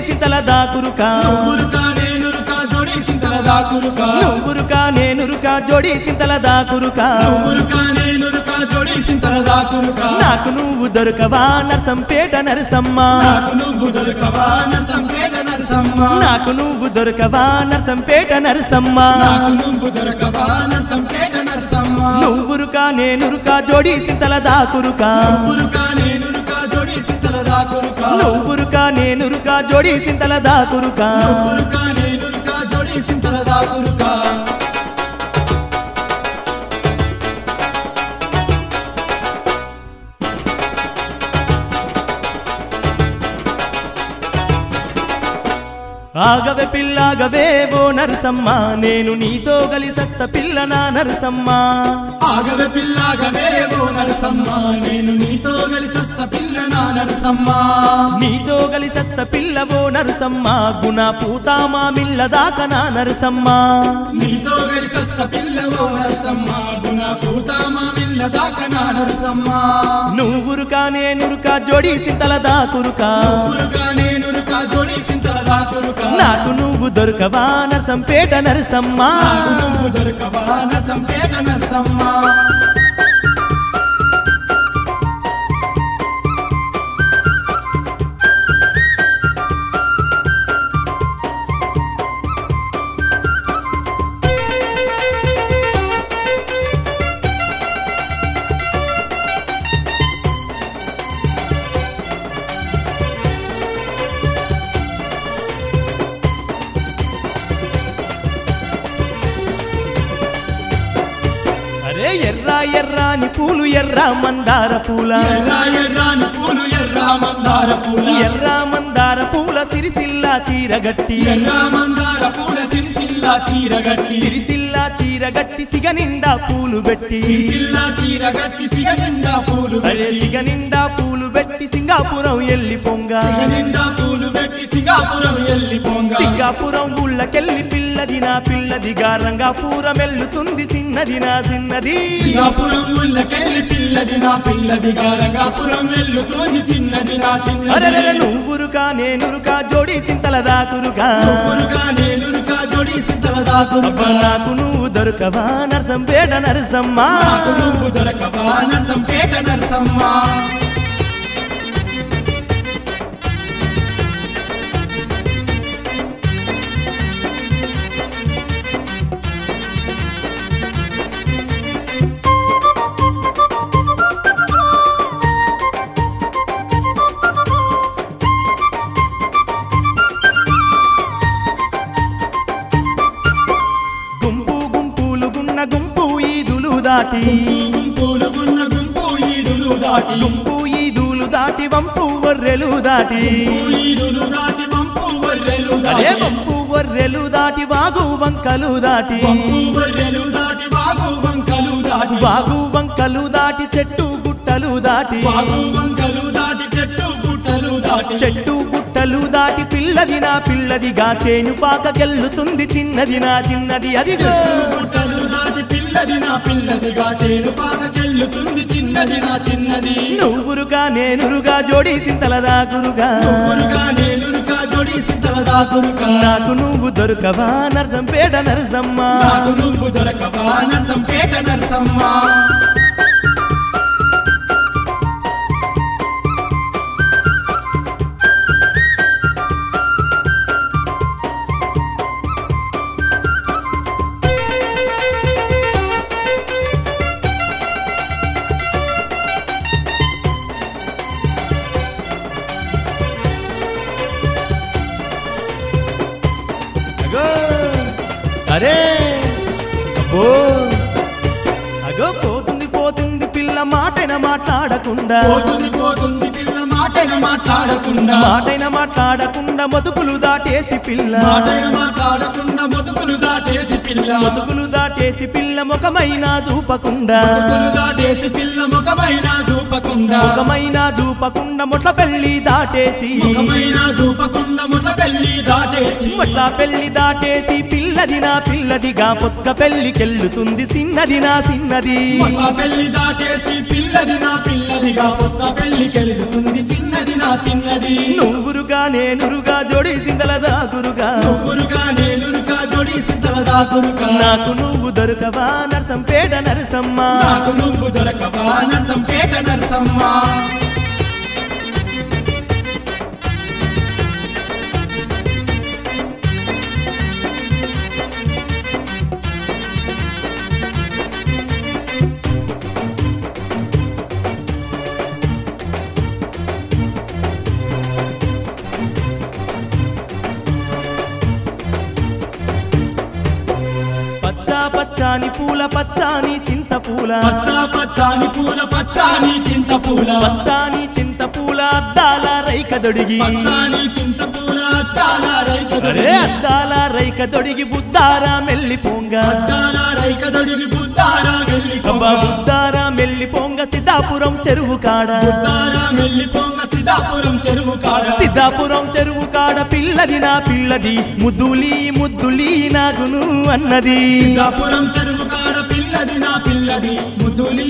సింతల దాకురుకా నువ్వురుకా నేనురుకా జోడి సింతల దాకురుకా నువ్వురుకా నేనురుకా జోడి సింతల దాకురుకా నువ్వురుకా నేనురుకా జోడి సింతల దాకురుకా నాకు నువ్వు దొరకవా నరసంపేట నరసమ్మ నాకు నువ్వు దొరకవా నరసంపేట నరసమ్మ నాకు నువ్వు దొరకవా నరసంపేట నరసమ్మ నాకు నువ్వు దొరకవా నరసంపేట నరసమ్మ నువ్వురుకా నేనురుకా జోడి సింతల దాకురుకా నువ్వురుకా నేనురుకా జోడి సింతల దాకురుకా నువ్వురుకా నేనురుకా జోడి సింతల దాకురుకా నువ్వురుకా నేనురుకా జోడి సింతల దాకురుకా ఆగవే పిల్లాగవే ఓ నరసమ్మ నేను నీతో గలిసత్త పిల్ల నా నరసమ్మ ఆగవే పిల్లాగవే ఓ నరసమ్మ నేను నీతో గలిసత్త పిల్ల నా నరసమ్మ నీతో గలిసత్త పిల్ల ఓ నరసమ్మ గుణ పూతామా మిల్ల దాక నా నరసమ్మ నీతో గలిసత్త పిల్ల ఓ నరసమ్మ గుణ పూతామా మిల్ల దాక నా నరసమ్మ నువ్వురుకా నేనురుకా జోడి సింతల దాకురుకా నువ్వురుకా నేనురుకా జోడి సింతల దాకురుకా నాకు నువ్వు దొరకవా నరసంపేట నరసమ్మ నాకు నువ్వు దొరకవా నరసంపేట నరసమ్మ అరే ఎర్ర ఎర్రాని పూలు ఎర్ర మందార పూల ఎర్ర ఎర్రాని పూలు ఎర్ర మందార పూల ఎర్ర మందార పూల సిరిసిల్ల చీరగట్టి ఎర్ర మందార పూల సిరిసిల్ల చీరగట్టి సిరిసిల్ల చీరగట్టి సిగ నిండా పూలు పెట్టి సిరిసిల్ల చీరగట్టి సిగ నిండా పూలు అరే సిగ నిండా పూలు పెట్టి సింగాపురం ఎల్లి పొంగ సిగ నిండా పూలు పెట్టి సింగాపురం ఎల్లి పొంగ సింగాపురం ఊళ్ళకెళ్ళి పిల్లది నా పిల్లదిగా రంగాపురం ఎల్లుతుంది చిన్నది నా చిన్నది సింగాపురం ఊళ్ళకెళ్ళి పిల్లది నా పిల్లదిగా రంగాపురం ఎల్లుతుంది చిన్నది నా అరే చిన్నది నువ్వురుకా నేనురుకా జోడి సింతల దాకురుకా నువ్వురుకా నేనురుకా జోడి సింతల దాకురుకా నాకు నువ్వు దొరకవా నరసంపేట నరసమ్మ నాకు నువ్వు దొరకవా నరసంపేట నరసమ్మ గుంపు గుంపులు గున్న గుంపు ఈదులు దాటి గుంపులు గున్న గుంపు ఈదులు దాటి గుంపు ఈదులు దాటి వంపు వర్రెలు దాటి ఈదులు దాటి వంపు వర్రెలు అదే దాటి వంపు వర్రెలు దాటి వాగు వంకలు దాటి వంపు వర్రెలు దాటి వాగు వంకలు దాటి వాగు వంకలు దాటి చెట్టు గుట్టలు దాటి వాగు వంకలు దాటి చెట్టు గుట్టలు దాటి చెట్టు గుట్టలు దాటి పిల్లది నా పిల్లదిగా చేను పాక గెల్లుతుంది చిన్నది నా చిన్నది అది గుట్టలు దాటి పిల్లది నా పిల్లదిగా చేను పాకకెళ్ళుతుంది చిన్నది నా చిన్నది నువ్వురుగా నేనురుగా జోడి సింతల దాకురుగా నువ్వురుగా నేనురుగా జోడి సింతల దాకురుగా నాకు నువ్వు దొరకవా నరసంపేట నరసమ్మ నాకు నువ్వు దొరకవా నరసంపేట నరసమ్మ అగో అరే అబ్బో అగో పోతుంది పోతుంది పిల్ల మాటైన మాట్లాడకుండా పోతుంది పోతుంది పిల్ల మాటైన మాట్లాడకుండా మాటైన మాట్లాడకుండా మొతుకులు దాటేసి పిల్ల మాటైన మాట్లాడకుండా మొతుకులు దాటేసి పిల్ల మొతుకులు దాటేసి పిల్ల ముఖమైనా చూపకుండా మొతుకులు దాటేసి పిల్ల ముఖమైనా చూపకుండా ముఖమైనా చూపకుండా ముట్ల పెళ్లి దాటేసి ముఖమైనా చూపకుండా ముట్ల పెళ్లి దాటేసి ముట్ల పెళ్లి దాటేసి పిల్లది నా పిల్లదిగా పొక్క పెళ్లికెళ్ళుతుంది చిన్నది నా చిన్నది ముట్ల పెళ్లి దాటేసి పిల్లది నా పిల్లదిగా పొక్క పెళ్లికెళ్తుంది చిన్నది నా నా చిన్నది నువ్వురుగా నేనురుగా జోడి సిందల దాకురుగా నువ్వురుగా నేనురుగా జోడి సింతల దాకురుగా నాకు నువ్వు దొరకవా నరసంపేట నరసమ్మ నాకు నువ్వు దొరకవా నరసంపేట నరసమ్మ పచ్చాని పూల పచ్చాని చింతపూల పచ్చాని పూల పచ్చాని చింతపూల పచ్చాని చింతపూల అద్దాల రైక దొడిగి పచ్చాని చింతపూల అద్దాల రైక దొడిగి అద్దాల రైక దొడిగి బుద్ధారా మెల్లి పొంగ అద్దాల రైక దొడిగి బుద్ధారా మెల్లి పొంగ బుద్ధారా మెల్లి పొంగ సిద్ధాపురం చెరువు కాడ బుద్ధారా మెల్లి పొంగ సిద్ధాపురం చెరువు కాడ సిద్ధాపురం చెరువు కాడ పిల్లది నా పిల్లది ముద్దులి నాగును అన్నది సిద్ధాపురం చెరువు కాడ పిల్లది నా పిల్లది ముద్దులి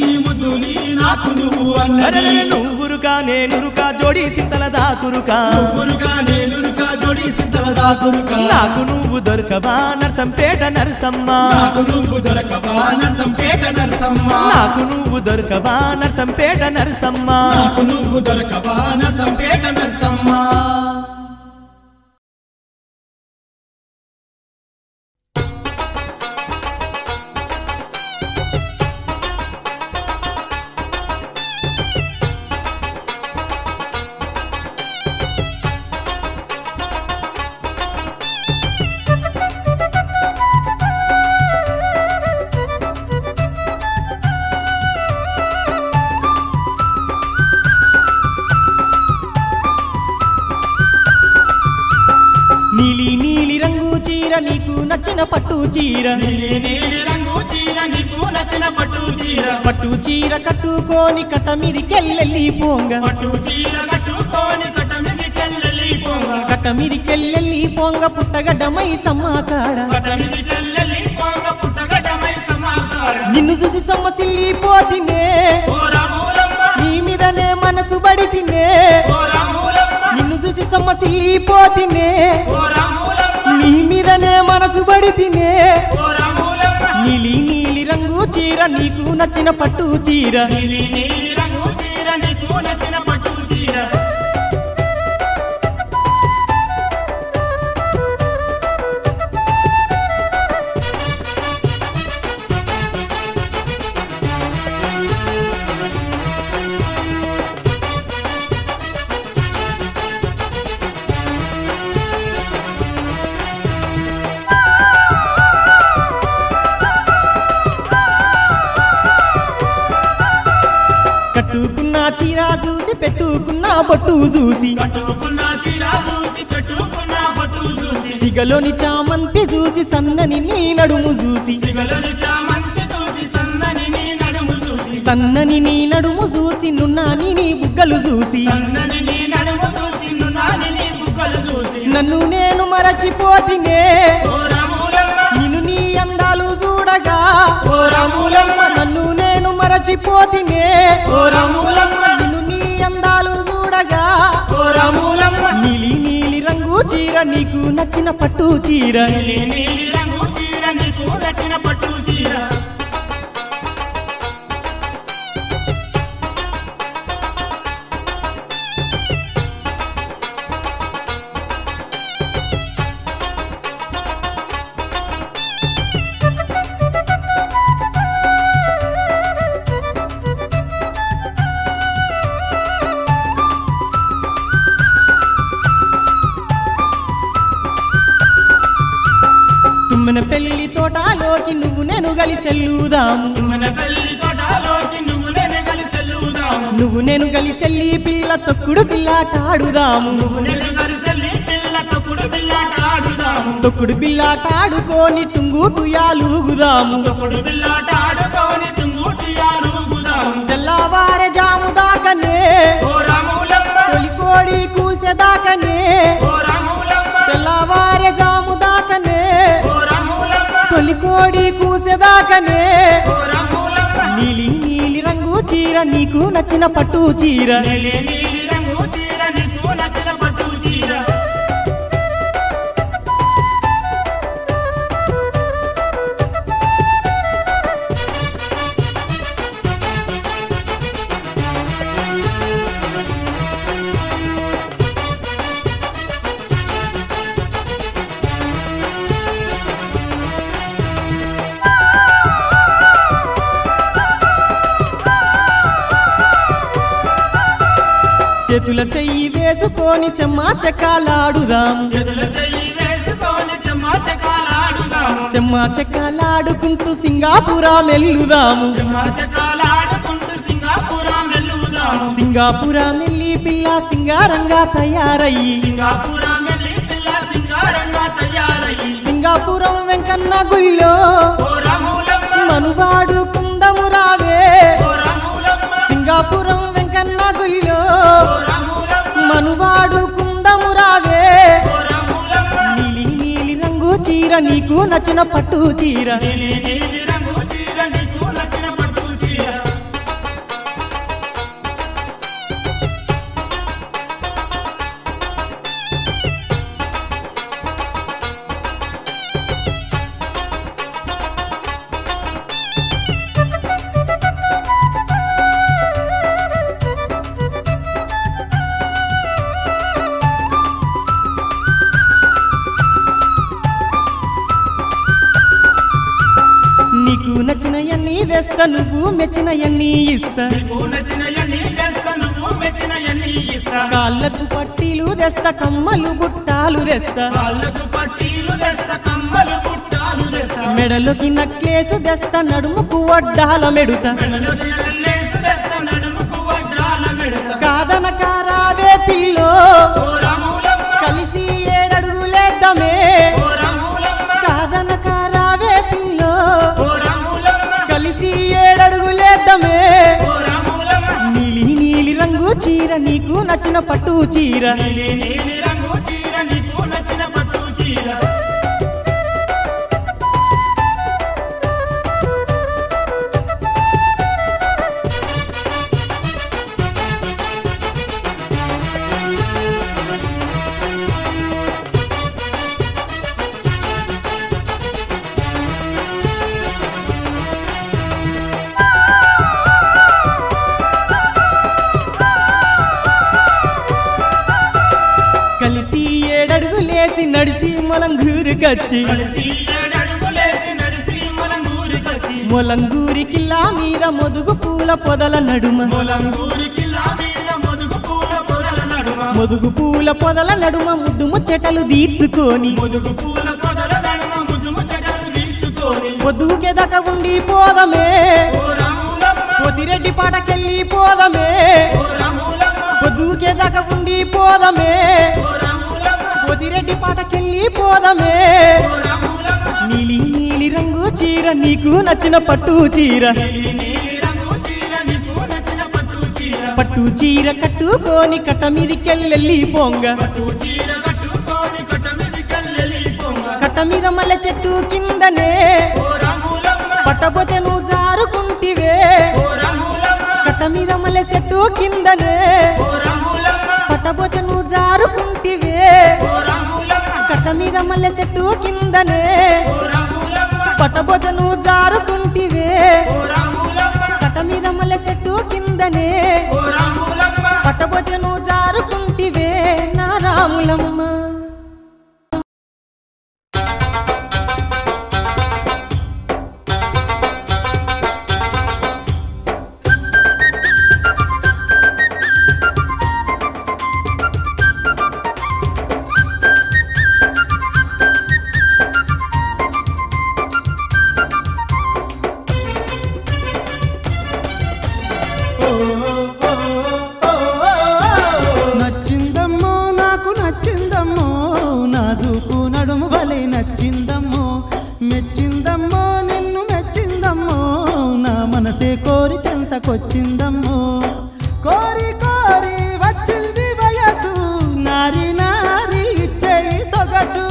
నాకు నువ్వు అన్నది నువ్వురుకా నేనురుకా జోడి సింతల దాకురుకా నువ్వురుకా నేనురుకా జోడి సింతల దాకురుకా నాకు నువ్వు దొరకవా నరసంపేట నరసమ్మ నాకు నువ్వు దొరకవా నరసంపేట నరసమ్మ నాకు నువ్వు దొరకవా నరసంపేట నరసమ్మ నాకు నువ్వు దొరకవా నరసంపేట నరసమ్మ నీలి రంగు చీర నీకు నచ్చిన పట్టు చీర నీలి రంగు చీర నీకు నచ్చిన పట్టు చీర కట్టుకొని కట్టమిదికెళ్ళి పోంగ పట్టు చీర కట్టుకొని కట్టమిదికెళ్ళి పోంగ పుట్టగడ్డమై సమ్మాకాడ నిన్ను చూసి సమ్మసిల్లిపోతినే నీ మీదనే మనసు బడితినే నిన్ను చూసి సమ్మసిల్లిపోతినే నీ మీదనే మనసు బడితినే నీలి రంగు చీర నీకు నచ్చిన పట్టు చీర నీలి రంగు చీర నీకు నచ్చిన పట్టు చీర కట్టుకున్న చీర చూసి పెట్టుకున్న బొట్టు చూసి సిగలోని చామంతి చూసి సన్నని నీ నడుము చూసి సన్నని నీ నడుము చూసి నున్నాని నీ బుగ్గలు చూసి నన్ను నేను మరచిపోతినే నిన్ను నీ అందాలు చూడగా నన్ను నేను మరచిపోతినే నిన్ను నీ అందాలు చూడగా నీలి రంగు చీర నీకు నచ్చిన పట్టు చీర నీలి రంగు చీర నీకు నచ్చిన పట్టు చీర తుమ్మన పెళ్లి తోటలోకి నువ్వు నేను కలిసెల్లుదాము నువ్వు నేను కలిసెల్లి పిల్ల తొక్కుడు పిల్లాటాడుదాము తొక్కుడు పిల్లాటాడుకొని టుంగుటుయాలుగుదాము తెల్లవారే జాము దాకనే తొలికోడి కూసెదాకనే తెల్లవారే జాము దాకనే తొలికోడి కూసెదాకనే నీలి రంగు చీర నీకు నచ్చిన పట్టు చీర నీలి రంగు చీర నీకు చీర చేతుల చెయ్యి వేసుకొని చెమ్మాచెక్కాలాడుదాం చేతుల చెయ్యి వేసుకొని చెమ్మాచెక్కాలాడుదాం చెమ్మాచెక్కాలాడుకుంటూ సింగాపురం వెళ్ళుదాము చెమ్మాచెక్కాలాడుకుంటూ సింగాపురం వెళ్ళుదాం సింగాపురం వెళ్ళి పిల్ల సింగారంగా తయారయ్యి సింగాపురం వెళ్ళి పిల్ల సింగారంగా తయారయ్యి సింగాపురం వెంకన్న గుళ్ళో ఓ రాములమ్మ మనువాడు కుందము రావే ఓ రాములమ్మ సింగాపురం వెంకన్న గుళ్ళో ఓ రాములమ్మ మనువాడు కుందము రావే ఓ రాములమ్మ నీలి నీలి రంగు చీర నీకు నచ్చిన పట్టు చీర నీలి నీలి రంగు చీర నీకు నచ్చిన పట్టు చీర నీకు నచ్చినయన్నీ తెస్తా నువ్వు మెచ్చినయన్నీ ఇస్తా నీకు నచ్చినయన్నీ తెస్తా నువ్వు మెచ్చినయన్నీ ఇస్తా కాళ్ళకు పట్టీలు తెస్తా కమ్మలు బుట్టాలు తెస్తా కాళ్ళకు పట్టీలు తెస్తా కమ్మలు బుట్టాలు తెస్తా మెడలోకి నక్లేసు తెస్తా నడుముకు వడ్డాల మెడుతా మెడలోకి నల్లేసు తెస్తా నడుముకు వడ్డాల మెడతా కాదనకారావే పిల్లో ఓ రాములమ్మ కలిసి ఏడడుగులేద్దామే ఓ రాములమ్మ కాదనకారావే పిల్లో ఓ రాములమ్మ కలిసి ఏడడుగులేద్దామే ఓ రాములమ్మ నీలి నీలి రంగు చీర నీకు నచ్చిన పట్టు చీర నీలి నీలి రంగు చీర నీకు నచ్చిన పట్టు చీర కలిసి ఏడడుగులేసి నడిసి మొలంగూరుకొచ్చి కలిసి ఏడడుగులేసి నడిసి మొలంగూరుకొచ్చి మొలంగూరి కిల్లా మీద మొదుగు పూల పొదల నడుమ మొలంగూరు కిల్లా మీద మొదుగు పూల పొదల నడుమ మొదుగు పూల పొదల నడుమ ముద్దు ముచ్చటలు తీర్చుకొని ముదుగు పూల పొదల నడుమ ముద్దు ముచ్చటలు తీర్చుకొని పొద్దుకెదక ఉండి పోదమే ఓ రాములమ్మ పొదిరెడ్డి పాటకెళ్ళి పోదమే ఓ రాములమ్మ పొద్దుకెదక ఉండి పోదమే ఓ రాములమ్మ పొదిరెడ్డి పాటకెళ్ళి పోదమే ఓ రాములమ్మ నీలి నీలి రంగు చీర నీకు నచ్చిన పట్టు చీర నీలి నీలి రంగు చీర నీకు నచ్చిన పట్టు చీర పట్టు చీర కట్టుకొని కట్ట మీదికెళ్ళి పోంగ పట్టు చీర కట్టుకొని కట్ట మీదికెళ్ళి పొంగ కట్ట మీద మల్లె చెట్టు కిందనే ఓ రాములమ్మ పట్టబోతే నువ్వు జారుకుంటివే ఓ రాములమ్మ కట్ట మీద మల్లె చెట్టు కిందనే ఓ రాములమ్మ పట్టబోతే నువ్వు జారుకుంటివే ఓ రాములమ్మ కట్ట మీద మల్లె చెట్టు కిందనే ఓ రాములమ్మ పట్టబోతే నువ్వు జారుకుంటివే ఓ రాములమ్మ కట్ట మీద మల్లె చెట్టు కిందనే ఓ రాములమ్మ పట్టబోతే నువ్వు జారుకుంటివే నా రాములమ్మ నచ్చిందమ్మో నాకు నచ్చిందమ్మో నాజుకు నడుము భలే నచ్చిందమ్మో మెచ్చిందమ్మో నిన్ను మెచ్చిందమ్మో నా మనసే కోరి చెంతకొచ్చిందమ్మో కోరి కోరి వచ్చింది వయసు నారి నారి ఇచ్చేయి సొగసు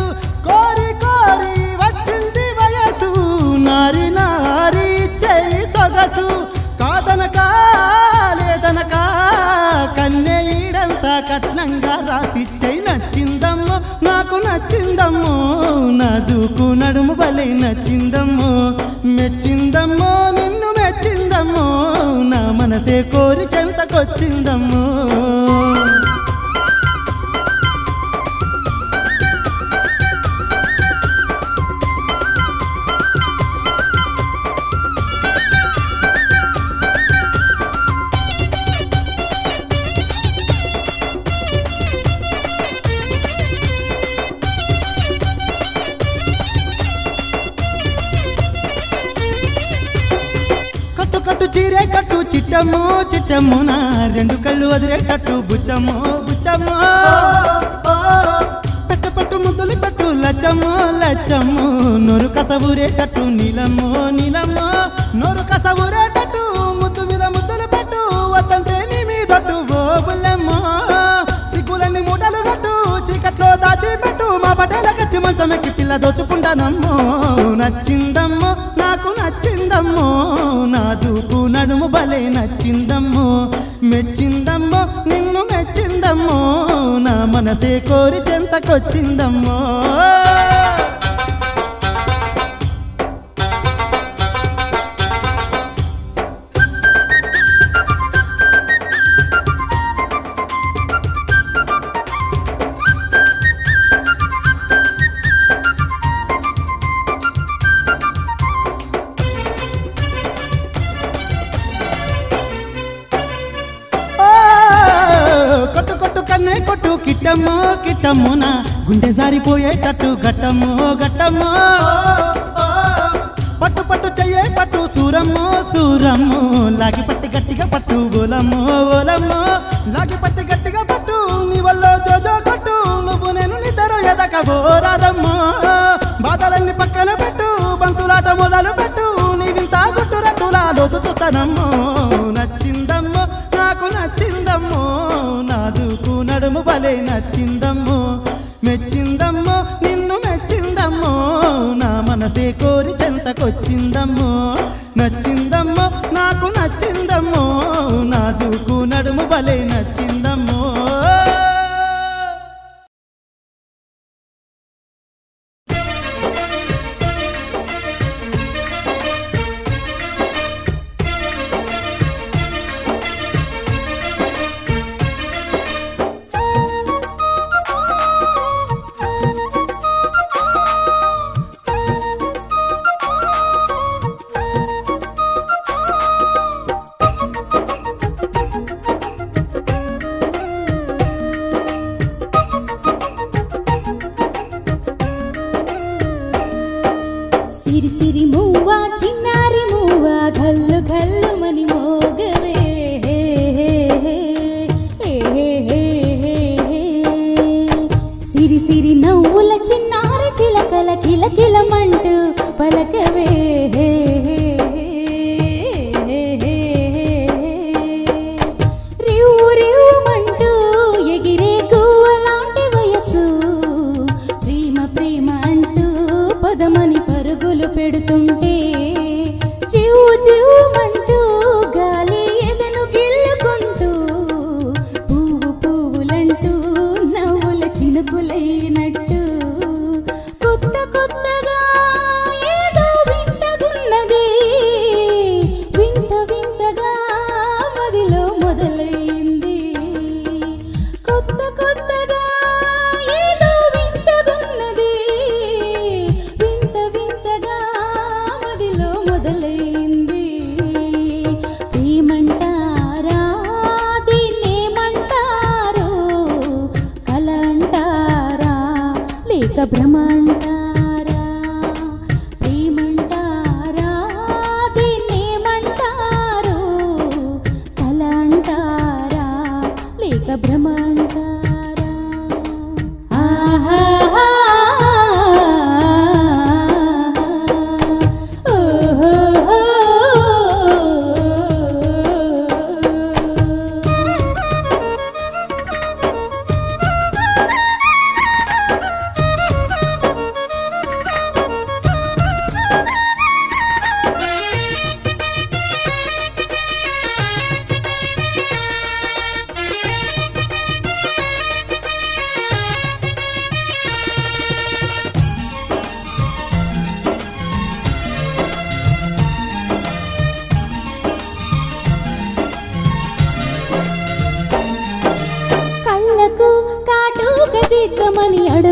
కోరి కోరి వచ్చింది వయసు నారి నారి ఇచ్చేయి సొగసు కాదనక లేదనక కన్నె ఈడంతా కట్నంగా రాసిచ్చేయి నచ్చింది నచ్చిందమ్మో నాజుకు నడుము భలే నచ్చిందమ్మో మెచ్చిందమ్మో నిన్ను మెచ్చిందమ్మో నా మనసే కోరి చెంతకొచ్చిందమ్మో కట్టు చీరే కట్టు చిట్టమ్మో చిట్టమ్మో నా రెండు కళ్ళు వదిలేటట్టు బుచ్చమ్మో బుచ్చమ్మో పెట్ట పట్టు ముద్దులు పట్టు లచ్చమ్మో లచ్చమ్మో నోరు కసవురేటట్టు నీలమ్మో నీలమ్మో నోరు కసవురేటట్టు ముద్దు మీద ముద్దులు పెట్టు వద్దంటే నీ మీదట్టు ఓ బుల్లమ్మో సిగ్గులన్నీ మూటలు కట్టు చీకట్లో దాచిపెట్టు మా పటేల కచ్చి మంచమెక్కి పిల్ల దోచుకుంటానమ్మో నచ్చిందమ్మో నాకు నచ్చిందమ్మో నాజుకు నడుము భలే నచ్చిందమ్మో మెచ్చిందమ్మో నిన్ను మెచ్చిందమ్మో నా మనసే కోరి చెంతకొచ్చిందమ్మో కొట్టు కొట్టు కన్నే కొట్టు కిట్టమ్మో కిట్టమ్మో నా గుండె జారిపోయేటట్టు గట్టమ్మో గట్టమ్మో పట్టు పట్టు చెయ్యే పట్టు సూరమ్మో సూరమ్మో లాగి పట్టి గట్టిగా పట్టు ఓలమ్మో ఓలమ్మో లాగి పట్టి గట్టిగా పట్టు నీ వల్ల జోజో కొట్టు నువ్వు నేను నిద్ర ఎదకబోరాదమ్మో బాధలన్నీ పక్కన పెట్టు బంతులాట మొదలు పెట్టు నీ వింత గుట్టు రట్టులా లోతు చూస్తానమ్మో నచ్చిందమ్మో నాకు నచ్చిందమ్మో నాజుకు నడుము భలే నచ్చిందమ్మో మెచ్చిందమ్మో నిన్ను మెచ్చిందమ్మో నా మనసే కోరి చెంతకొచ్చిందమ్మో నచ్చిందమ్మో నాకు నచ్చిందమ్మో నాజుకు నడుము భలే నచ్చిందమ్మో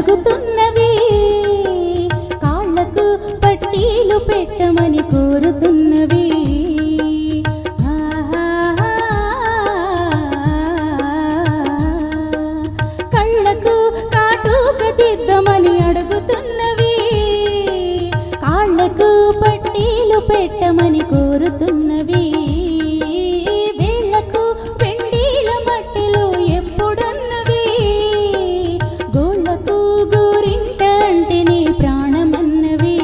అడుగుతున్నవి కాళ్ళకు పట్టీలు పెట్టమని కోరుతున్నవి కళ్ళకు కాటుక దిద్దమని అడుగుతున్నవి కాళ్ళకు పట్టీలు పెట్టమని కోరుతున్నవి వేళ్ళకు వెండిల మట్టెలు ఎప్పుడున్నవి గోళ్ళకు గోరింట అంటే నీ ప్రాణమన్నవి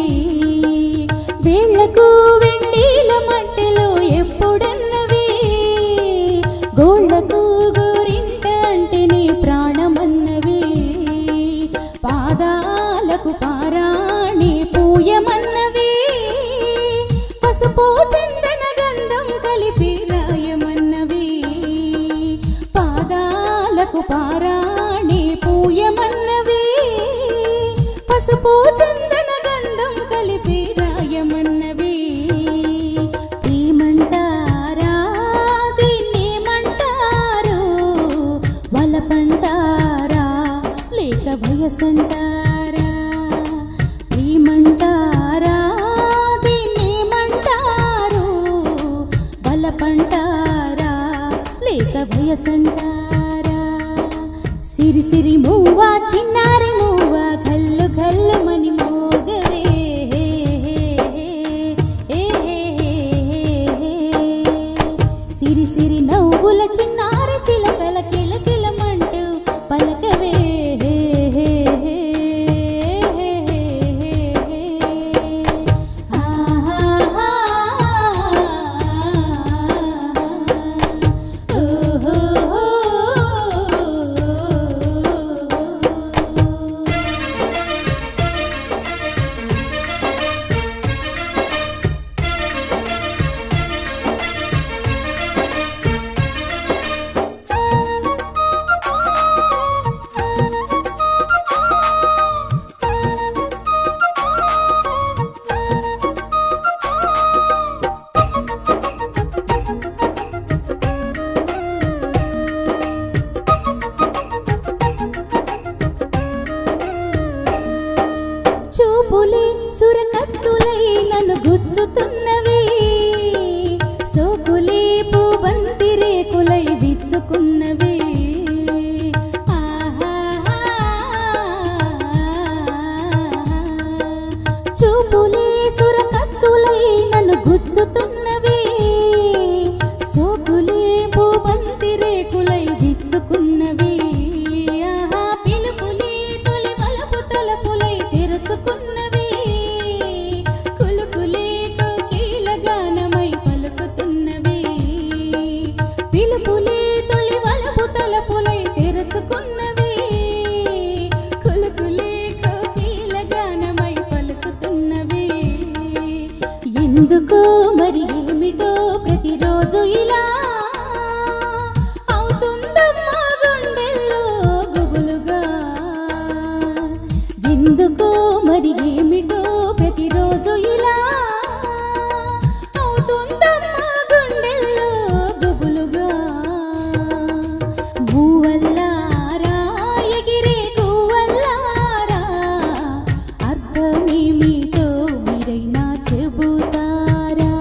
వేళ్ళకు వెండిల మట్టెలు ఎప్పుడున్నవి గోళ్ళకు గోరింట అంటే నీ ప్రాణమన్నవి పాదాలకు పారాణి పూయమన్నవి పసుపు చందన గంధం కలిపి రాయమన్నవి పాదాలకు పారాణి పూయమన్నవి పసుపు చందన గంధం కలిపి రాయమన్నవి ఏమంటారా దీన్నేమంటారు వలపంటారా లేక వయసంటారా ఏమంటారా దీన్నేమంటారు వలపంటారా లేక వయసంటారా సిరి సిరి మూవా చిన్నారి మూవా గల్లు గల్లు మని మోగవే సిరి సిరి నవ్వుల చిన్నారి చిలకల కిలకిలమంటూ పలకవే చూపులే సురకత్తులై నన్ను గుచ్చుతున్నవి సోకులే పూబంతి రేకులై విచ్చుకున్నవి చూపులే సురకత్తులై నన్ను గుచ్చుతున్నవి సోకులే పూబంతి రేకులై విచ్చుకున్నవి పిలుపులే తొలి వలపు తలపులై తెరుచుకున్నవి కులుకులే కోకిల గానమై పలుకుతున్నవి పిలుపులే తొలి వలపు తలపులై తెరుచుకున్నవి కులుకులే కోకిల గానమై పలుకుతున్నవి ఎందుకో మరి ఏమిటో ప్రతిరోజు ఇలా అవుతుందమ్మా గుండెల్లో గుబులుగా ఎందుకో మరి ఏమిటో ప్రతిరోజు ఇలా అవుతుందమ్మా గుండెల్లో గుబులుగా భూవల్లారా ఎగిరే గువ్వల్లారా అర్థమేమిటో మీరైనా చెబుతారా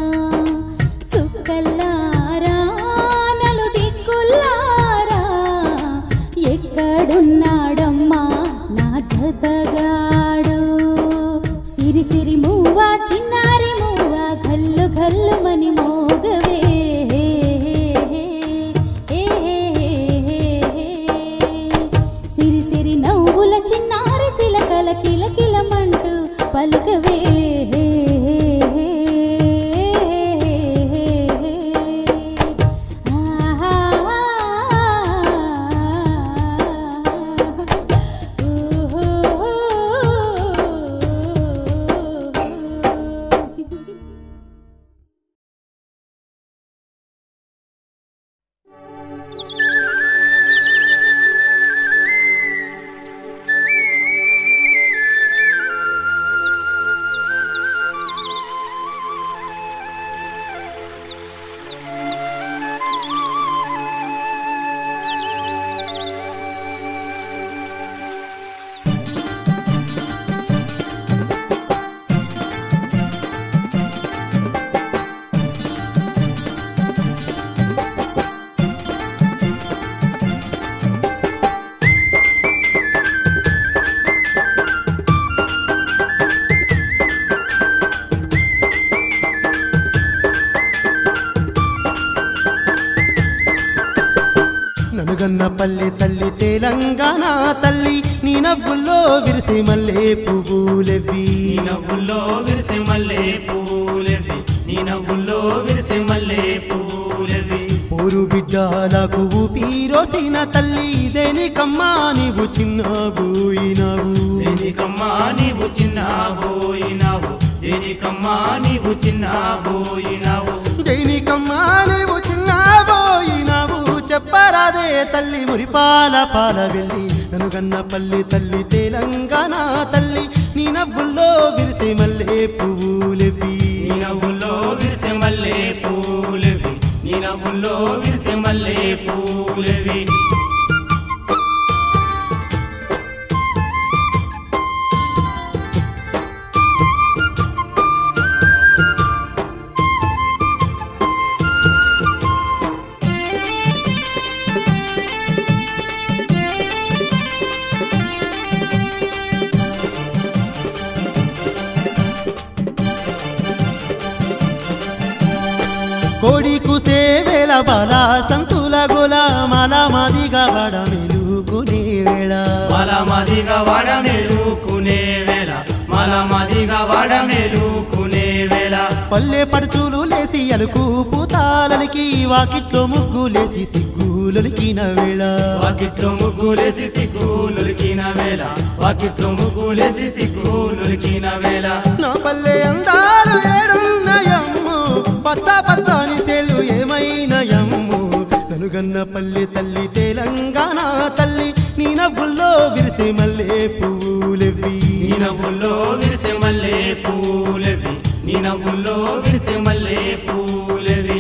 చుక్కల్లారా నలుగన్నపల్లి తల్లి తెలంగాణ తల్లి నీ నవ్వుల్లో విరిసే మల్లె పువ్వులెవ్వి నీ నవ్వుల్లో విరిసే మల్లె పువ్వులెవ్వి నీ నవ్వుల్లో విరిసే మల్లె పువ్వులెవ్వి పోరు బిడ్డలకు ఊపిరోసిన తల్లి దేనికమ్మా నీవు చిన్నబోయినావు దేనికమ్మా నీవు చిన్నబోయినావు దేనికమ్మా నీవు చిన్నబోయినావు దేనికమ్మా నీవు చిన్నబోయినావు చెప్పరాదే తల్లి మురిపాల పాల వెళ్ళి నలుగన్నపల్లి తల్లి తెలంగాణ తల్లి నీ నవ్వుల్లో విరిసే మల్లె పువ్వులెవ్వి నీ నవ్వుల్లో విరిసే మల్లె పువ్వులెవ్వి నీ నవ్వుల్లో విరిసే మల్లె పువ్వులెవ్వి కోడి కుసే వేళ బాల సంతుల గోల మాల మాదిగా వాడ మెలుకునే వేళ మాల మాదిగా వాడ మెలుకునే వేళ మాల మాదిగా వాడ మెలుకునే వేళ పల్లె పడుచులు లేసి అలుకు పూతాలనికి వాకిట్లో ముగ్గులేసి సిగ్గులొలికిన వేళ వాకిట్లో ముగ్గులేసి సిగ్గులొలికిన వేళ వాకిట్లో ముగ్గులేసి సిగ్గులొలికిన వేళ నా పల్లె అందాలు ఏడున్నయమ్ము పచ్చ పచ్చని సేలు ఏమైనయమ్ము నలుగన్నపల్లి తల్లి తెలంగాణ తల్లి నీ నవ్వుల్లో విరిసే మల్లె పువ్వులెవ్వి నీ నవ్వుల్లో విరిసే మల్లె పువ్వులెవ్వి నీ నవ్వుల్లో విరిసే మల్లె పువ్వులెవ్వి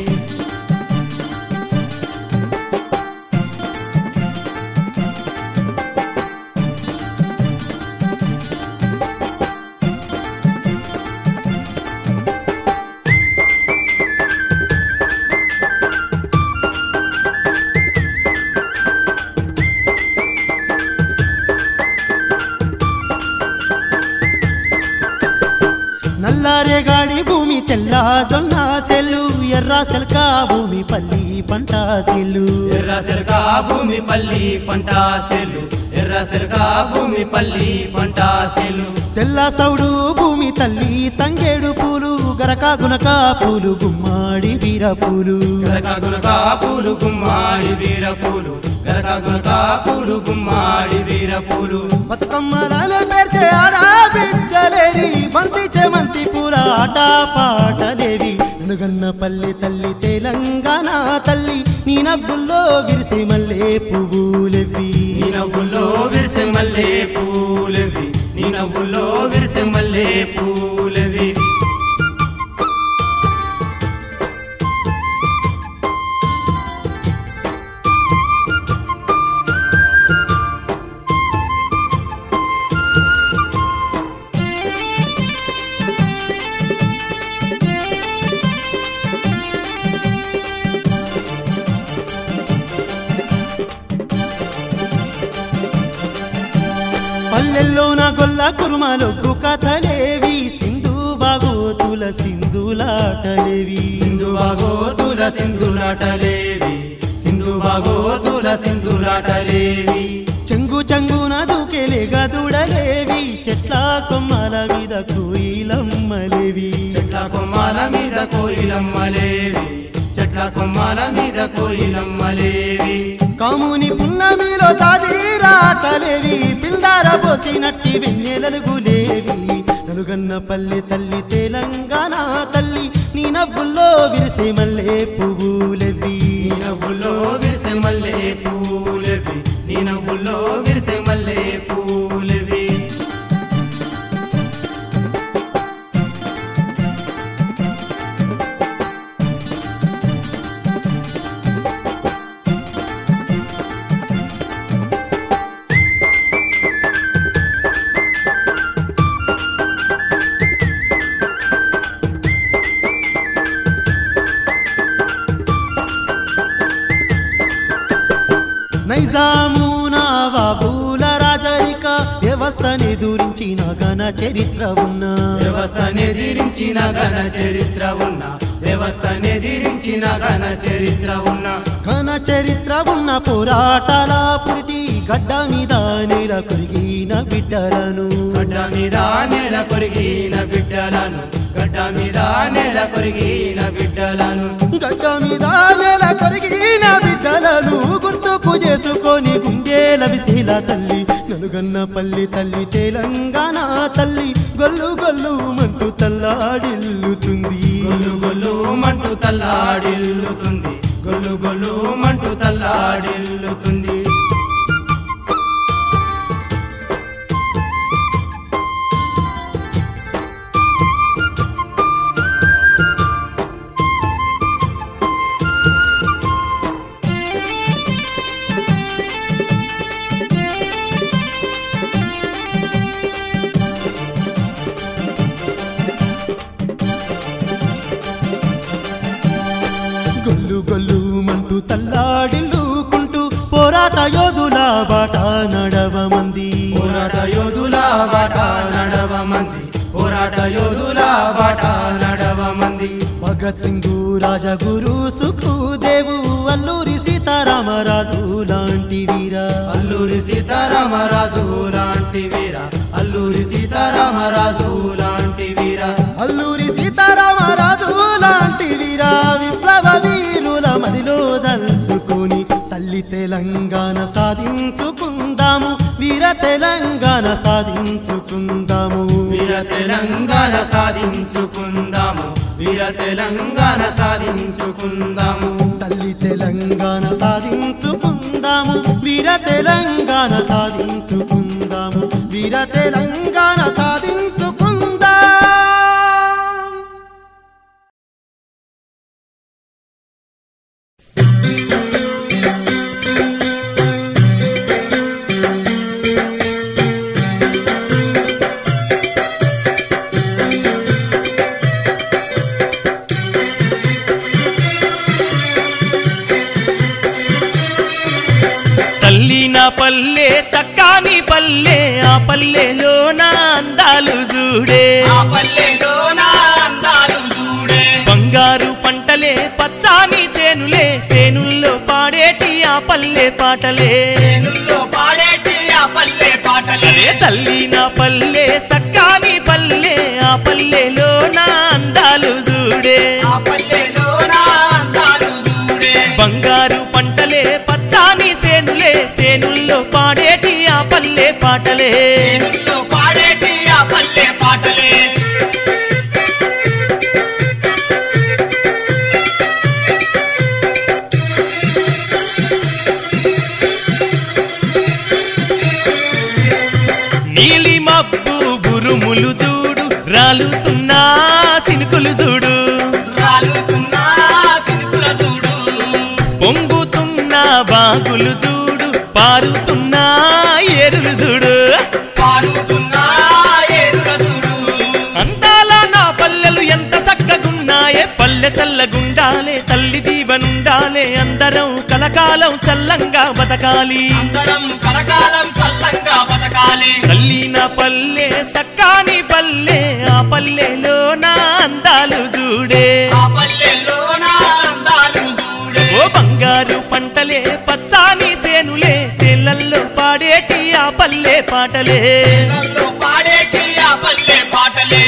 నల్లారే గాడి భూమి తెల్ల జొన్న చెల్లు ఎర్ర సెల్క భూమి పల్లి పంట చెల్లు ఎర్ర సెల్క భూమి పల్లి పంట సెల్లు ఎర్ర సెల్క భూమి పల్లి పంట సెల్లు తెల్ల సౌడు భూమి తల్లి తంగేడు పూలు గరక గునక పూలు గుమ్మాడి బీర పూలు గరక గునక పూలు గుమ్మాడి బీర పూలు గరక గునక పూలు గుమ్మాడి బీర పూలు బతుకమ్మలాలే పేర్చే ఆడా బిడ్డలేరి బంతి చెమంతి పూల ఆట పాటలేవి నలుగన్నపల్లి తల్లి తెలంగాణ తల్లి నీ నవ్వుల్లో విరిసే మల్లె పువ్వులెవ్వి నీ నవ్వుల్లో విరిసే మల్లె పువ్వులెవ్వి నీ నవ్వుల్లో విరిసే మల్లె పువ్వులెవ్వి పల్లెల్లో నా గొల్ల కురుమలొగ్గు కథలేవి సింధు బాగోతుల సింధులాటలేవి సింధు బాగోతుల సింధులాటలేవి సింధు బాగోతుల సింధులాటలేవి చెంగు చెంగున దూకెలే గదుడలేవి చెట్ల కొమ్మల మీద కోయిలమ్మలేవి చెట్ల కొమ్మల మీద కోయిలమ్మలేవి చెట్ల కొమ్మల మీద కోయిలమ్మలేవి కాముని పున్నమిలో జాజీరాటలేవి పిండార పోసినట్టి వెన్నెలలుగులేవి నలుగన్నపల్లి తల్లి తెలంగాణ తల్లి నీ నవ్వుల్లో విరిసే మల్లె పువ్వులెవ్వి నీ నవ్వుల్లో విరిసే మల్లె పువ్వులెవ్వి నీ నవ్వుల్లో విరిసే మల్లె పువ్వులెవ్వి నైజాము నవాబుల ఎదిరించిన ఘన చరిత్ర ఉన్న వ్యవస్థనెదిరించిన ఘన చరిత్ర ఉన్న వ్యవస్థనెదిరించిన ఘన చరిత్ర ఉన్న ఘన చరిత్ర ఉన్న పోరాటాల పురిటి గడ్డ మీద నేల కొరిగిన బిడ్డలను గడ్డ మీద నేల కొరిగిన బిడ్డలను గడ్డ మీద నేల కొరిగిన బిడ్డలను గడ్డ మీద నేల కొరిగిన బిడ్డలను గుర్తుకు చేసుకొని గుండెల విశీల తల్లి నలుగన్నపల్లి తల్లి తెలంగాణ తల్లి గొల్లు గొల్లు మంటూ తల్లాడిల్లుతుంది గొల్లు గొల్లు మంటూ తల్లాడిల్లుతుంది గొల్లు గొల్లు మంటూ తల్లాడిల్లుతుంది గొల్లు గొల్లు మంటూ తల్లాడిల్లుకుంటూ పోరాట యోధుల బాట నడవమంది పోరాట యోధుల బాట నడవమంది పోరాట యోధుల బాట నడవమంది భగత్ సింగ్ రాజగురు సుఖదేవు అల్లూరి సీతారామరాజు లాంటి వీరా అల్లూరి సీతారామరాజు లాంటి వీర అల్లూరి సీతారామరాజు లాంటి వీర అల్లూరి సీతారామరాజు లాంటి వీరా విప్లవ వీరుల మదిలో దల్చుకొని తల్లి తెలంగాణ సాధించుకుందాము వీర తెలంగాణ సాధించుకుందాము వీర తెలంగాణ సాధించుకుందాము వీర తెలంగాణ సాధించుకుందాము తల్లి తెలంగాణ సాధించుకుందాము వీర తెలంగాణ సాధించుకుందాము వీర తెలంగాణ సాధించుకుందాం తల్లి నా పల్లె చక్కాని పల్లె ఆ పల్లెలో నా అందాలు చూడే ఆ పల్లెలో నా అందాలు చూడే బంగారు పంటలే పచ్చాని చేనులే సేనుల్లో పాడేటి ఆ పల్లె పాటలే చేనుల్లో పాడేటి ఆ పల్లె పాటలే అదే తల్లి నా పల్లె చక్కాని పల్లె ఆ పల్లెలో నా అందాలు చూడే ఆ పల్లెలో నా అందాలు చూడే బంగారు పంటలే పచ్చాని సేనులే సేనుల్లో పాడేటి ఆ పల్లె పాటలే చేనుల్లో పాడేటి ఆ పల్లె పాటలే నీలి మబ్బు బురుములు చూడు రాలుతున్నా సినుకులు చూడు రాలుతున్నా సినుకుల చూడు పొంగుతున్న బాగులు చూడు పారుతున్నా ఏరులు చూడు పారుతున్నా ఏరుల చూడు అందాల నా పల్లెలు ఎంత చక్కగున్నాయే పల్లె చల్లగుండాలే తల్లి దీవనుండాలే అందరం కలకాలం చల్లంగా బతకాలి అందరం కలకాలం సల్లంగా బతకాలి తల్లి నా పల్లె సక్కాని పల్లె ఆ పల్లెలో నా అందాలు చూడే ఆ పల్లెలో నా అందాలు చూడే ఓ బంగారు పంటలే పచ్చాని సేనులే సేలల్లో పాడేటి ఆ పల్లె పాటలే చేనుల్లో పాడేటి ఆ పల్లె పాటలే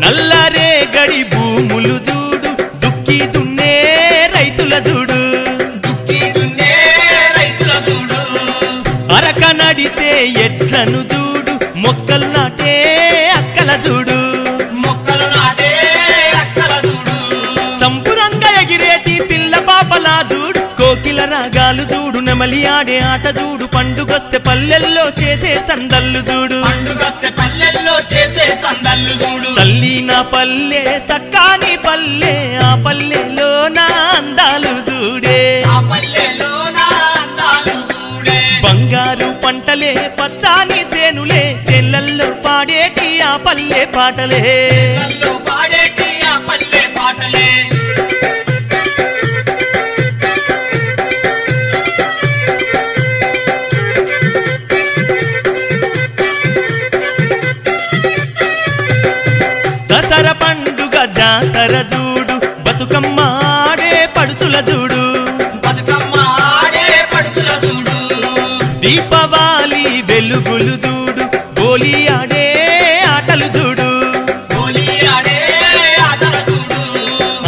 నల్లరే గడి భూములు చూడు దుక్కి దున్నే రైతుల చూడు దుక్కి దున్నే రైతుల చూడు అరక నడిసే ఎడ్లను చూడు మొక్కలు నాటే అక్కల చూడు మొక్కలు నాటే అక్కల చూడు సంపురంగా ఎగిరేటి పిల్ల పాపలా చూడు కోకిల రాగాలు చూడు నెమలి ఆడే ఆట చూడు పండుగొస్తే పల్లెల్లో చేసే సందళ్ళు చూడు పండుగొస్తే పల్లెల్లో చేసే సందళ్ళు చూడు తల్లి నా పల్లె సక్కాని పల్లె ఆ పల్లెలో నా అందాలు చూడే ఆ పల్లెలో నా అందాలు చూడే బంగారు పంటలే పల్లె పచ్చాని సేనులే చెల్లల్లో పాడేటి ఆ పల్లె పాటలే నల్లో పాడేటి ఆ పల్లె పాటలే దసర పండుగ జాతర జూడు బతుకమ్మ ఆడే పడుచుల జూడు బతుకమ్మ ఆడే పడుచుల చూడు దీపావళి వెలుగులు జూడు హోలీ ఆడే ఆటలు జూడు హోలీ ఆడే ఆటల చూడు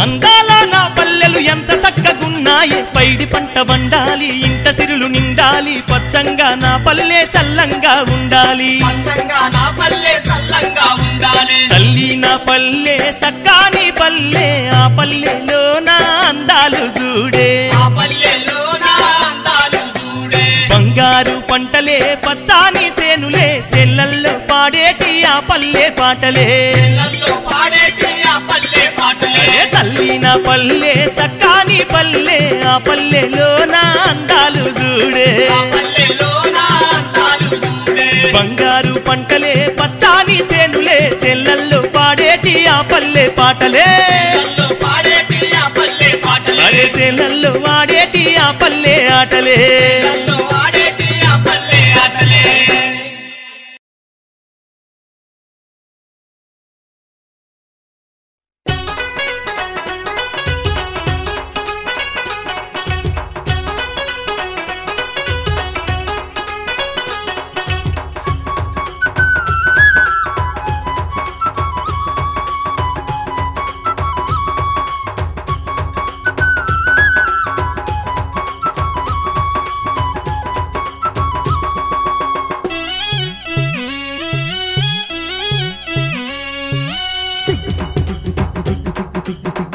అందాల నా పల్లెలు ఎంత చక్కగున్నాయి పైడి పంట వండాలి ఇంట సిరులు నిండాలి పచ్చంగా నా పల్లె చల్లంగా ఉండాలి పచ్చంగా నా పల్లె చల్లంగా ఉండాలి తల్లి నా పల్లె సక్కాని పల్లె ఆ పల్లెలో నా అందాలు చూడే ఆ పల్లెలో నా అందాలు చూడే బంగారు పంటలే పచ్చాని సేనులే సెల్లల్లో పాడేటి ఆ పల్లె పాటలే నల్లో పాడేటి ఆ పల్లె పాటలే అరే తల్లి నా పల్లె సక్కాని పల్లె ఆ పల్లెలో నా అందాలు చూడే ఆ పల్లెలో నా అందాలు చూడే బంగారు పంటలే పచ్చాని సేనులే సెల్లల్లో పాడేటి ఆ పల్లె పాటలే నల్లో పాడేటి ఆ పల్లె పాటలే అరే సెల్లల్లో వాడేటి ఆ పల్లె ఆటలే నల్లో ఆడేటి ఆ పల్లె ఆటలే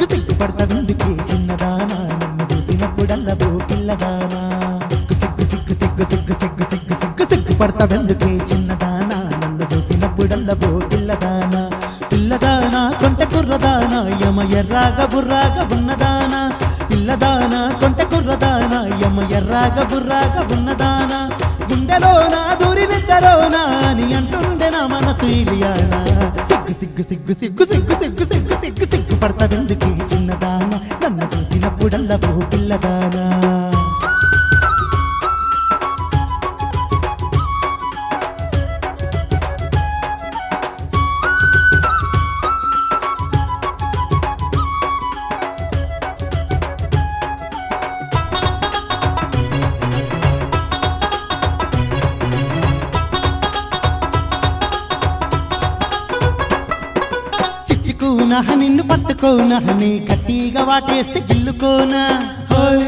సిగ్గుపడతదుందుకే చిన్నదానా నన్ను చూసినప్పుడల్లా ఓ పిల్లదానా సిగ్గుపడతవెందుకే చిన్నదానా నన్ను చూసినప్పుడల్లా ఓ పిల్లదానా పిల్లదానా కొంటె కుర్రదానా యమ ఎర్రాగా బుర్రాగా ఉన్నదానా పిల్లదానా కొంటె కుర్రదానా యమ ఎర్రాగా బుర్రాగా ఉన్నదానా గుండెలోనా దూరి నిద్దరోనా అని అంటుందే నా మనసు ఇలియానా సిగ్గుపడతావెందుకే చిన్నదానా నన్ను చూసినప్పుడల్లా ఓ పిల్లదానా చిచ్చుకోనా నిన్ను పట్టుకోనా నీ గట్టిగా వాటేస్తే గిల్లుకోనా హోయ్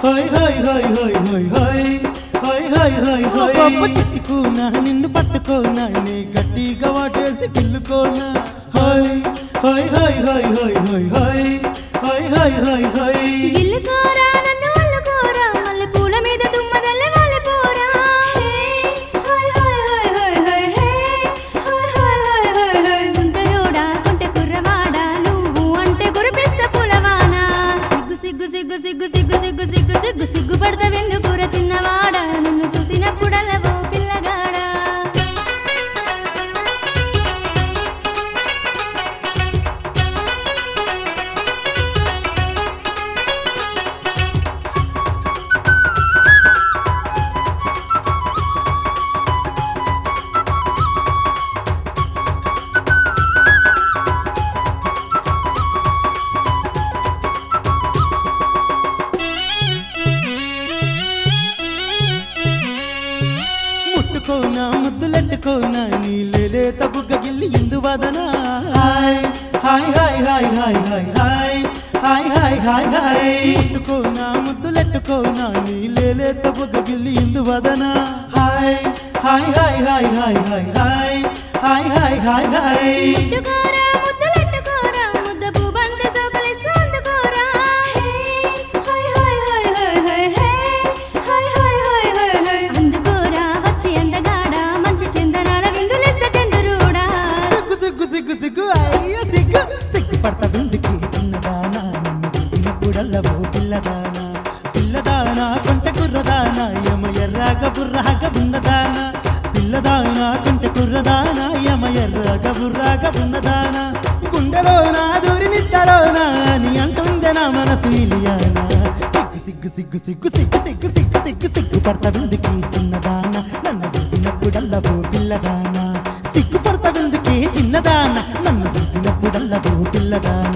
హోయ్ హోయ్ హోయ్ హోయ్ హోయ్ హోయ్ హోయ్ హోయ్ హోయ్ హోయ్ చిచ్చుకోనా నిన్ను పట్టుకోనా నీ గట్టిగా వాటేసి గిల్లుకోనా హోయ్ హోయ్ హోయ్ హోయ్ హోయ్ హోయ్ హోయ్ హోయ్ హోయ్ హోయ్ హోయ్ గిల్లుకోరా నన్ను అల్లుకోరా మల్లె పూల మీద దుమ్మదల్లె వాలిపోరా హోయ్ హోయ్ హోయ్ హోయ్ హోయ్ హోయ్ హోయ్ హోయ్ హోయ్ హోయ్ గుంటరోడా కొంటె కుర్రవాడా నువ్వు అంటే కురిపిస్తా పులవానా సిగ్గు సిగ్గు సిగ్గు సిగ్గు సిగ్గు సిగ్గు సిగ్గు సిగ్గుపడతావెందుకురా చిన్నవాడా నిన్ను చూసినప్పుడల్లా ఓ పిల్లగాడా ముట్టుకోనా ముద్దులెట్టుకోనా నీళ్ళే తబుగ్గ గిల్లి ఇందువదనా హాయ్ హాయ్ హాయ్ హాయ్ హాయ్ హాయ్ హాయ్ హాయ్ హాయ్ హాయ్ హాయ్ ముట్టుకోనా ముద్దులెట్టుకోనా నీళ్ళే తబుగ్గ గిల్లి ఇందువదనా హాయ్ హాయ్ హాయ్ హాయ్ హాయ్ హాయ్ హాయ్ హాయ్ హాయ్ హాయ్ హాయ్ ముట్టుకోరా ముద్దులెట్టుకోరా ముద్ద పూబంత సోకలిస్తూ అందుకోరా హోయ్ హోయ్ హోయ్ హోయ్ హోయ్ హోయ్ హోయ్ హోయ్ హోయ్ హోయ్ అందుకోరా వచ్చి అందగాడా మంచి చందనాల విందులిస్తా చంద్రుడా సిగ్గు సిగ్గు సిగ్గు అయ్యో సిగ్గు సిగ్గుపడతావెందుకే చిన్నదానా నన్ను చూసినప్పుడల్లా ఓ పిల్లదానా పిల్లదానా కొంటె కుర్రదానా యమ ఎర్రాగా బుర్రాగా ఉన్నదానా సిగ్గు సిగ్గు సిగ్గు సిగ్గు సిగ్గు సిగ్గు సిగ్గు పడతావెందుకే చిన్నదాన నన్ను చూసినప్పుడల్లా ఓ పిల్లదాన సిగ్గు పడతావెందుకే చిన్నదాన నన్ను చూసినప్పుడల్లా ఓ పిల్లదాన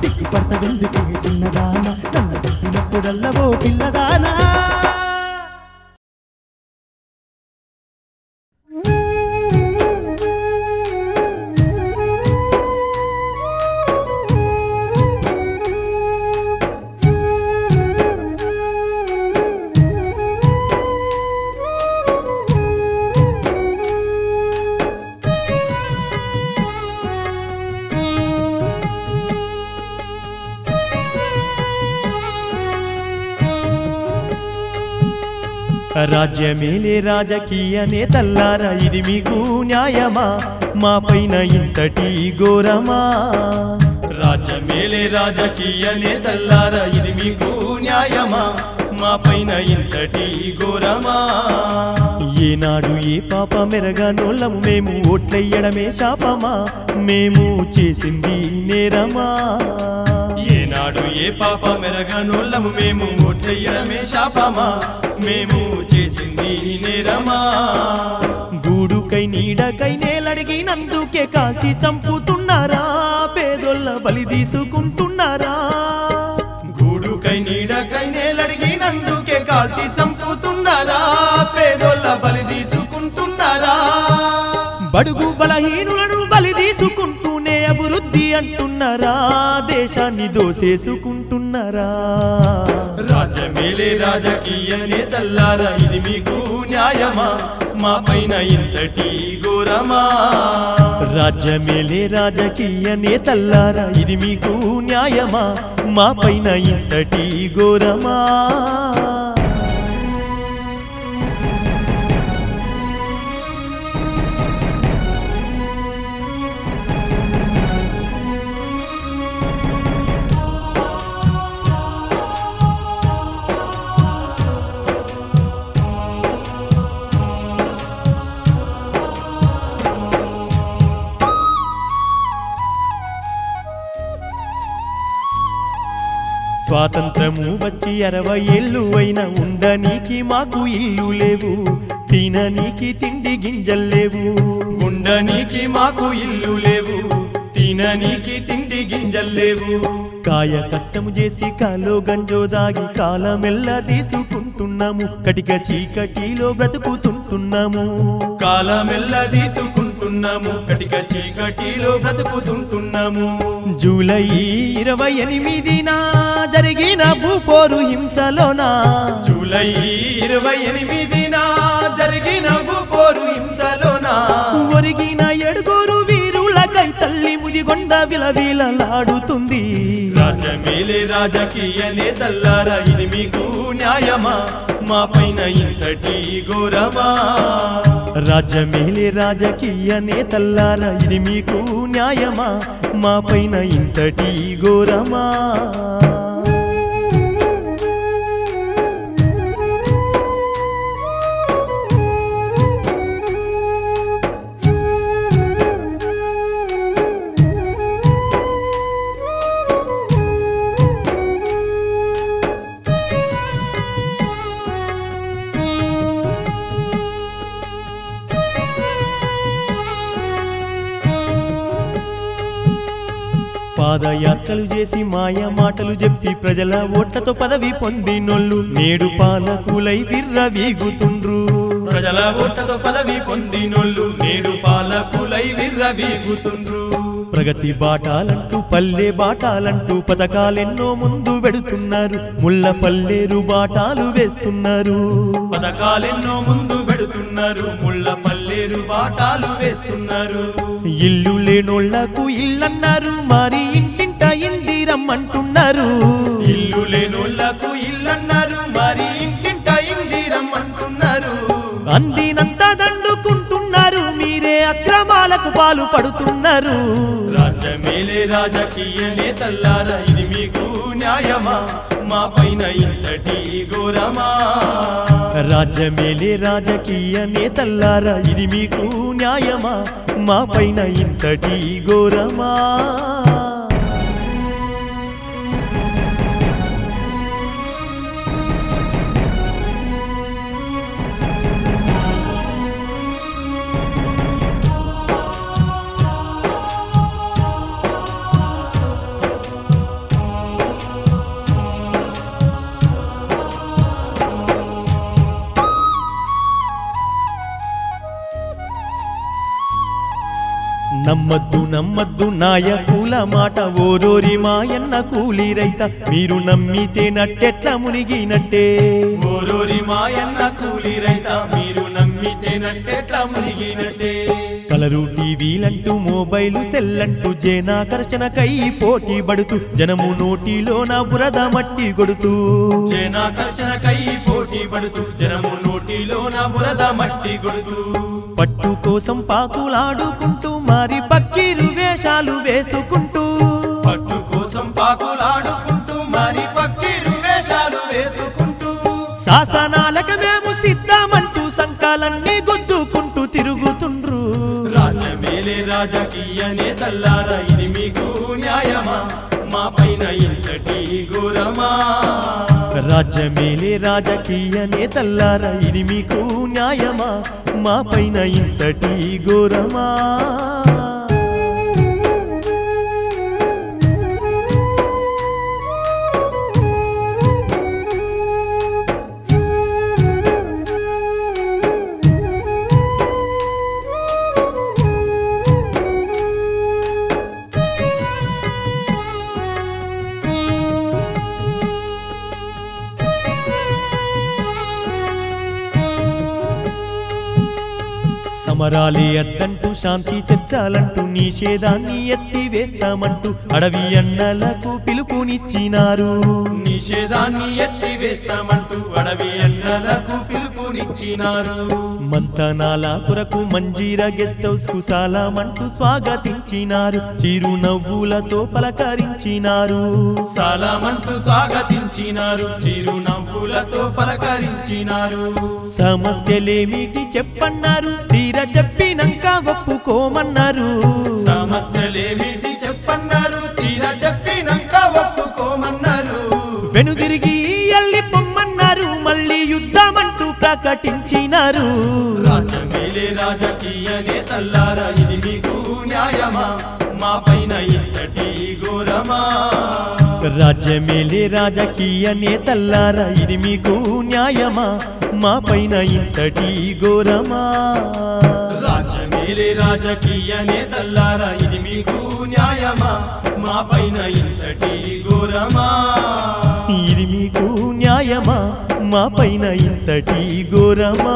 సిగ్గు పడతావెందుకే చిన్నదాన నన్ను చూసినప్పుడల్లా ఓ పిల్లదానా రాజ్యమేలే రాజకీయ నేతల్లారా ఇది మీకు న్యాయమా మా పైన ఇంతటి ఘోరమా రాజ్యమేలే రాజకీయ నేతల్లారా ఇది మీకు న్యాయమా మా పైన ఇంతటి ఘోరమా ఏనాడు ఏ పాప మెరగనోళ్ళము మేము ఓట్లెయ్యడమే శాపమా మేము చేసింది నేరమా ఏనాడు ఏ పాప మెరగనోళ్ళము మేము ఓట్లెయ్యడమే శాపమా మేము చేసింది నేరమా గూడుకై నీడకై నేలడిగినందుకే కాల్చి చంపుతున్నారా పేదోళ్ళ బలి తీసుకుంటున్నారా గూడుకై నీడకై నేలడిగినందుకే కాల్చి చంపుతున్నారా పేదోళ్ళ బలి తీసుకుంటున్నారా బడుగు బలహీనులను బలి తీసుకుంటూనే అభివృద్ధి అంటున్నారా దేశాన్ని దోసేసుకుంటున్నారా రాజ్యమేలే రాజకీయ నేతల్లారా ఇది మీకు న్యాయమా మా పైన ఇంతటి ఘోరమా రాజ్యమేలే రాజకీయ నేతల్లారా ఇది మీకు న్యాయమా మా పైన ఇంతటి ఘోరమా స్వాతంత్రము వచ్చి 60 ఏళ్ళు అయినా ఉండనీకి మాకు ఇల్లు లేవు తిననీకి తిండి గింజలు లేవు ఉండనీకి మాకు ఇల్లు లేవు తిననీకి తిండి గింజలు లేవు కాయ కష్టము చేసి కాలో గంజో దాగి కాలమెల్ల తీసుకుంటున్నాము కటిక చీకటిలో బ్రతుకుతుంటున్నాము కాలమెల్ల తీసుకుంటున్నాము కటిక చీకటిలో బ్రతుకుతుంటున్నాము జూలై 28న జరిగిన భూపోరు హింసలోనా జూలై 28న జరిగిన భూపోరు హింసలోనా ఒరిగిన 7 వీరులకై తల్లి ముదిగొండ విలవిలలాడుతుంది రాజ్యమేలే రాజకీయ నేతల్లారా ఇది మీకు న్యాయమా మా పైన ఇంతటి ఘోరమా రాజ్యమేలే రాజకీయ నేతల్లారా ఇది మీకు న్యాయమా మా పైన ఇంతటి ఘోరమా పాదయాత్రలు చేసి మాయ మాటలు చెప్పి ప్రజల ఓట్లతో పదవి పొందినోళ్ళు నేడు పాలకులై విర్రవీగుతుండ్రు ప్రజల ఓట్లతో పదవి పొందినోళ్ళు నేడు పాలకులై విర్రవీగుతుండ్రు ప్రగతి బాటాలంటూ పల్లె బాటాలంటూ పథకాలెన్నో ముందు పెడుతున్నారు ముళ్ళ పల్లెరు బాటాలు వేస్తున్నారు పథకాలెన్నో ముందు పెడుతున్నారు ముళ్ళ పల్లెరు బాటాలు వేస్తున్నారు ఇల్లు లేనోళ్లకు ఇల్లన్నారు మరి ఇంటింట ఇందిరమ్మంటున్నారు ఇల్లు లేనోళ్లకు ఇల్లన్నారు మరి ఇంటింట ఇందిరమ్మంటున్నారు అందినంత దండుకుంటున్నారు మీరే అక్రమాలకు పాలు పడుతున్నారు రాజ్యమేలే రాజకీయ నేతల్లారా ఇది మీకు న్యాయమా మా పైన ఇంతటి ఘోరమా రాజ్యమేలే రాజకీయ నేతల్లారా ఇది మీకు న్యాయమా మా పైన ఇంతటి ఘోరమా నమ్మద్దు నమ్మద్దు నాయకుల మాట ఓరోరి మాయన్న కూలి రైత మీరు నమ్మితే నట్టెట్ల మునిగినట్టే ఓరోరి మాయన్న కూలి రైత మీరు నమ్మితే నట్టెట్ల మునిగినట్టే కలరు టీవీలంటూ మొబైలు సెల్లంటూ జనాకర్షణకై పోటీ పడుతూ జనము నోటిలో నా బురద మట్టి కొడుతూ జనాకర్షణకై పోటీ పడుతూ జనము నోటిలో నా బురద మట్టి కొడుతూ పట్టు కోసం పాకులాడుకుంటూ మరి పక్కీరు వేషాలు వేసుకుంటూ పట్టు కోసం పాకులాడుకుంటూ మరి పక్కీరు వేషాలు వేసుకుంటూ శాసనాలకు మేము సిద్ధమంటూ సంకాలన్నీ గుద్దుకుంటూ తిరుగుతుండ్రు రాజ్యమేలే రాజకీయ నేతల్లారా ఇది మీకు న్యాయమా మా పైన ఇంతటి ఘోరమా రాజ్యమేలే రాజకీయ నేతల్లారా ఇది మీకు న్యాయమా మా పైన ఇంతటి ఘోరమా సమరాలే అద్దంటూ శాంతి చర్చాలంటూ నిషేధాన్ని ఎత్తి వేస్తామంటూ అడవి అన్నలకు పిలుపునిచ్చినారు నిషేధాన్ని ఎత్తి వేస్తామంటూ అడవి అన్నలకు పిలుపునిచ్చినారు మంతనాల కొరకు మంజీర గెస్ట్ హౌస్ కు సాలామంటూ స్వాగతించినారు చిరునవ్వులతో పలకరించినారు సాలామంటూ స్వాగతించినారు చిరునవ్వులతో పలకరించినారు సమస్యలేమిటి చెప్పన్నారు తీర చెప్పినంక ఒప్పుకోమన్నారు సమస్యలేమిటి చెప్పన్నారు తీరా చెప్పినంక ఒప్పుకోమన్నారు వెనుదిరిగి ఎల్లి పొమ్మన్నారు మళ్ళీ యుద్ధమంటూ ప్రకటించినారు రాజ్యమేలే రాజకీయ నేతల్లారా ఇది మీకు న్యాయమా మా పైన ఇంతటి ఘోరమా రాజ్యమేలే రాజకీయ నేతల్లారా ఇది మీకు న్యాయమా మా పైన ఇంతటి ఘోరమా రాజ్యమేలే రాజకీయ నేతల్లారా ఇది మీకు న్యాయమా మా పైన ఇంతటి ఘోరమా ఇది మీకు న్యాయమా మా పైన ఇంతటి ఘోరమా